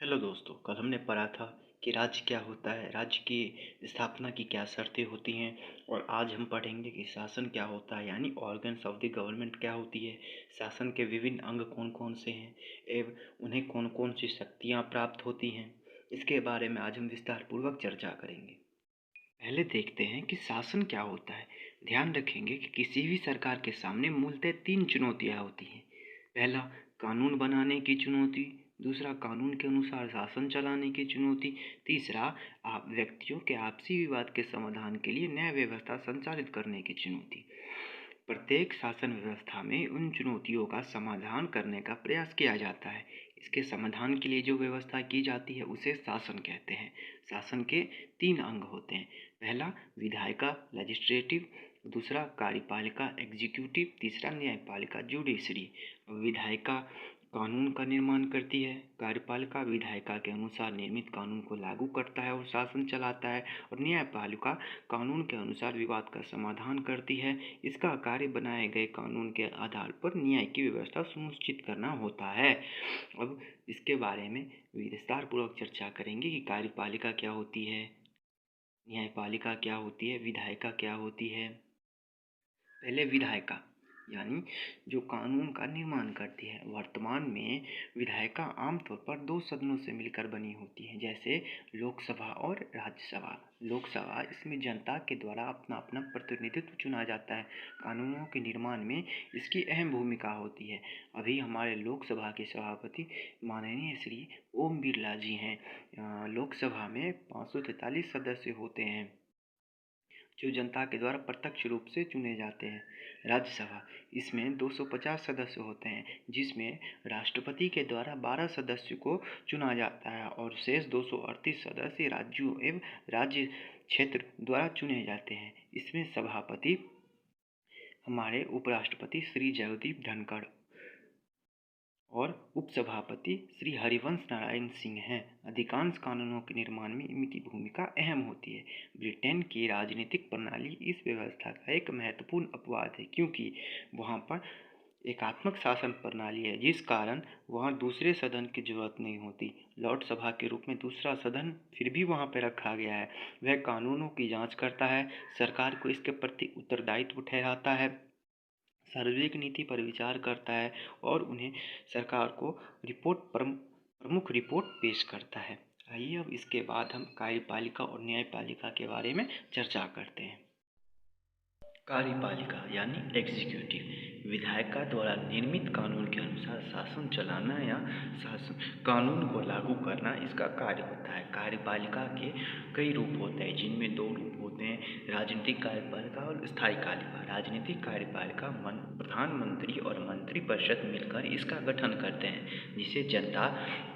Hello दोस्तों, कल हमने पढ़ा था कि राज्य क्या होता है, राज्य की स्थापना की क्या शर्तें होती हैं। और आज हम पढ़ेंगे कि शासन क्या होता है, यानी ऑर्गन्स ऑफ द गवर्नमेंट क्या होती है, शासन के विभिन्न अंग कौन कौन से हैं एवं उन्हें कौन कौन सी शक्तियाँ प्राप्त होती हैं। इसके बारे में आज हम विस्तार पूर्वक चर्चा करेंगे। पहले देखते हैं कि शासन क्या होता है। ध्यान रखेंगे कि किसी भी सरकार के सामने मूलतः तीन चुनौतियां होती हैं। पहला, कानून बनाने की चुनौती। दूसरा, कानून के अनुसार शासन चलाने की चुनौती। तीसरा, आप व्यक्तियों के आपसी विवाद के समाधान के लिए न्याय व्यवस्था संचालित करने की चुनौती। प्रत्येक शासन व्यवस्था में उन चुनौतियों का समाधान करने का प्रयास किया जाता है। इसके समाधान के लिए जो व्यवस्था की जाती है उसे शासन कहते हैं। शासन के तीन अंग होते हैं। पहला, विधायिका लेजिस्लेटिव। दूसरा, कार्यपालिका एग्जीक्यूटिव। तीसरा, न्यायपालिका जुडिशरी। विधायिका कानून का निर्माण करती है। कार्यपालिका विधायिका के अनुसार निर्मित कानून को लागू करता है और शासन चलाता है। और न्यायपालिका कानून के अनुसार विवाद का समाधान करती है। इसका कार्य बनाए गए कानून के आधार पर न्याय की व्यवस्था सुनिश्चित करना होता है। अब इसके बारे में विस्तार पूर्वक चर्चा करेंगे कि कार्यपालिका क्या होती है, न्यायपालिका क्या होती है, विधायिका क्या होती है। पहले विधायिका, यानी जो कानून का निर्माण करती है। वर्तमान में विधायिका आमतौर पर दो सदनों से मिलकर बनी होती है, जैसे लोकसभा और राज्यसभा। लोकसभा, इसमें जनता के द्वारा अपना अपना प्रतिनिधित्व चुना जाता है। कानूनों के निर्माण में इसकी अहम भूमिका होती है। अभी हमारे लोकसभा के सभापति माननीय श्री ओम बिरला जी हैं। लोकसभा में 543 सदस्य होते हैं जो जनता के द्वारा प्रत्यक्ष रूप से चुने जाते हैं। राज्यसभा, इसमें 250 सदस्य होते हैं, जिसमें राष्ट्रपति के द्वारा 12 सदस्यों को चुना जाता है और शेष 238 सदस्य राज्यों एवं राज्य क्षेत्र द्वारा चुने जाते हैं। इसमें सभापति हमारे उपराष्ट्रपति श्री जगदीप धनखड़ और उपसभापति श्री हरिवंश नारायण सिंह हैं। अधिकांश कानूनों के निर्माण में इनकी भूमिका अहम होती है। ब्रिटेन की राजनीतिक प्रणाली इस व्यवस्था का एक महत्वपूर्ण अपवाद है, क्योंकि वहाँ पर एकात्मक शासन प्रणाली है, जिस कारण वहाँ दूसरे सदन की जरूरत नहीं होती। लॉर्ड सभा के रूप में दूसरा सदन फिर भी वहाँ पर रखा गया है। वह कानूनों की जांच करता है, सरकार को इसके प्रति उत्तरदायित्व ठहराता है, सार्वजनिक नीति पर विचार करता है और उन्हें सरकार को प्रमुख रिपोर्ट पेश करता है। आइए अब इसके बाद हम कार्यपालिका और न्यायपालिका के बारे में चर्चा करते हैं। कार्यपालिका यानी एग्जीक्यूटिव, विधायिका द्वारा निर्मित कानून के अनुसार शासन चलाना या शासन कानून को लागू करना इसका कार्य होता है। कार्यपालिका के कई रूप होते हैं, जिनमें दो रूप होते हैं, राजनीतिक कार्यपालिका और स्थायी कार्यपालिका। राजनीतिक कार्यपालिका प्रधानमंत्री और मंत्रिपरिषद मिलकर इसका गठन करते हैं, जिसे जनता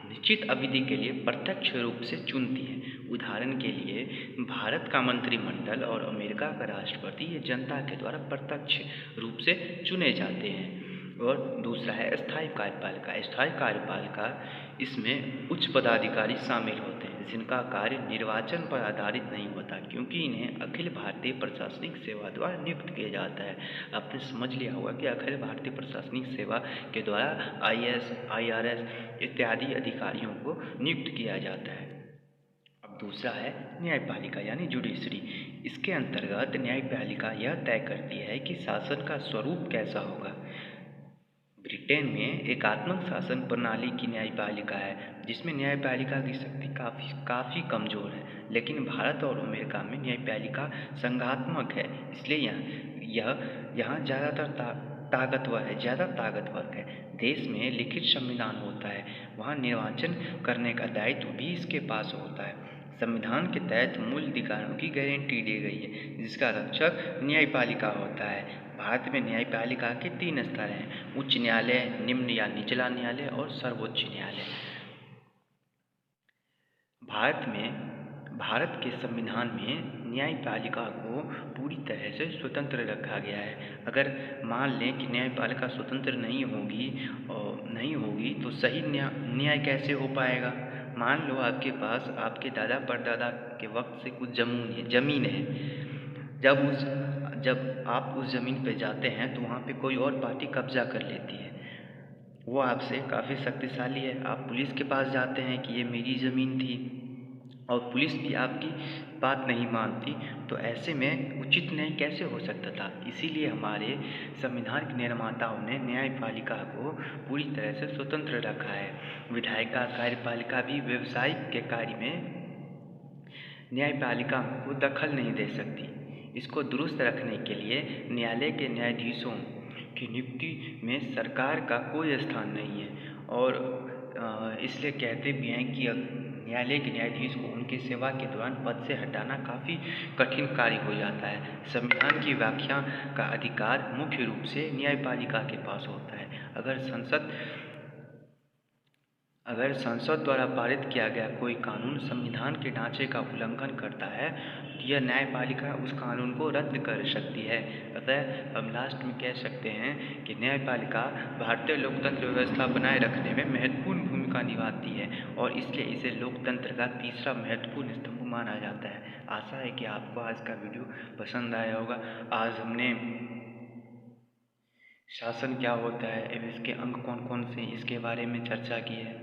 निश्चित अवधि के लिए प्रत्यक्ष रूप से चुनती है। उदाहरण के लिए भारत का मंत्रिमंडल और अमेरिका का राष्ट्रपति ये जनता के द्वारा प्रत्यक्ष रूप से चुने जाते हैं। और दूसरा है स्थायी कार्यपालिका। स्थायी कार्यपालिका, इसमें उच्च पदाधिकारी शामिल होते हैं, जिनका कार्य निर्वाचन पर आधारित नहीं होता, क्योंकि इन्हें अखिल भारतीय प्रशासनिक सेवा द्वारा नियुक्त किया जाता है। आपने समझ लिया होगा कि अखिल भारतीय प्रशासनिक सेवा के द्वारा IAS, IRS इत्यादि अधिकारियों को नियुक्त किया जाता है। अब दूसरा है न्यायपालिका यानी जुडिशरी। इसके अंतर्गत न्यायपालिका यह तय करती है कि शासन का स्वरूप कैसा होगा। ब्रिटेन में एकात्मक शासन प्रणाली की न्यायपालिका है, जिसमें न्यायपालिका की शक्ति काफ़ी कमज़ोर है। लेकिन भारत और अमेरिका में न्यायपालिका संघात्मक है, इसलिए यहाँ ज़्यादातर ज़्यादा ताकतवर है। देश में लिखित संविधान होता है, वहाँ निर्वाचन करने का दायित्व भी इसके पास होता है। संविधान के तहत मूल अधिकारों की गारंटी दी गई है, जिसका रक्षक न्यायपालिका होता है। भारत में न्यायपालिका के 3 स्तर हैं: उच्च न्यायालय, निम्न या निचला न्यायालय और सर्वोच्च न्यायालय। भारत के संविधान में न्यायपालिका को पूरी तरह से स्वतंत्र रखा गया है। अगर मान लें कि न्यायपालिका स्वतंत्र नहीं होगी तो सही न्याय कैसे हो पाएगा। मान लो आपके पास आपके दादा परदादा के वक्त से कुछ ज़मीन है। जब आप उस ज़मीन पर जाते हैं तो वहाँ पे कोई और पार्टी कब्जा कर लेती है। वो आपसे काफ़ी शक्तिशाली है। आप पुलिस के पास जाते हैं कि ये मेरी ज़मीन थी और पुलिस भी आपकी बात नहीं मानती, तो ऐसे में उचित न्याय कैसे हो सकता था? इसीलिए हमारे संविधान के निर्माताओं ने न्यायपालिका को पूरी तरह से स्वतंत्र रखा है। विधायिका कार्यपालिका भी व्यवसायिक के कार्य में न्यायपालिका को दखल नहीं दे सकती। इसको दुरुस्त रखने के लिए न्यायालय के न्यायाधीशों की नियुक्ति में सरकार का कोई स्थान नहीं है और इसलिए कहते भी हैं कि न्यायालय के न्यायाधीश को उनकी सेवा के दौरान पद से हटाना काफ़ी कठिन कार्य हो जाता है। संविधान की व्याख्या का अधिकार मुख्य रूप से न्यायपालिका के पास होता है। अगर संसद द्वारा पारित किया गया कोई कानून संविधान के ढांचे का उल्लंघन करता है तो यह न्यायपालिका उस कानून को रद्द कर सकती है। अतः हम लास्ट में कह सकते हैं कि न्यायपालिका भारतीय लोकतंत्र व्यवस्था बनाए रखने में महत्वपूर्ण भूमिका निभाती है और इसलिए इसे लोकतंत्र का तीसरा महत्वपूर्ण स्तंभ माना जाता है। आशा है कि आपको आज का वीडियो पसंद आया होगा। आज हमने शासन क्या होता है एवं इसके अंग कौन कौन से इसके बारे में चर्चा की है।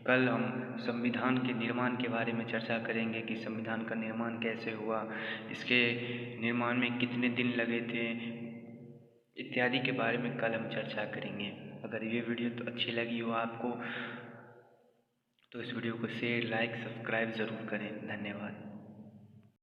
कल हम संविधान के निर्माण के बारे में चर्चा करेंगे कि संविधान का निर्माण कैसे हुआ, इसके निर्माण में कितने दिन लगे थे इत्यादि के बारे में कल हम चर्चा करेंगे। अगर ये वीडियो तो अच्छी लगी हो आपको तो इस वीडियो को शेयर, लाइक, सब्सक्राइब ज़रूर करें। धन्यवाद।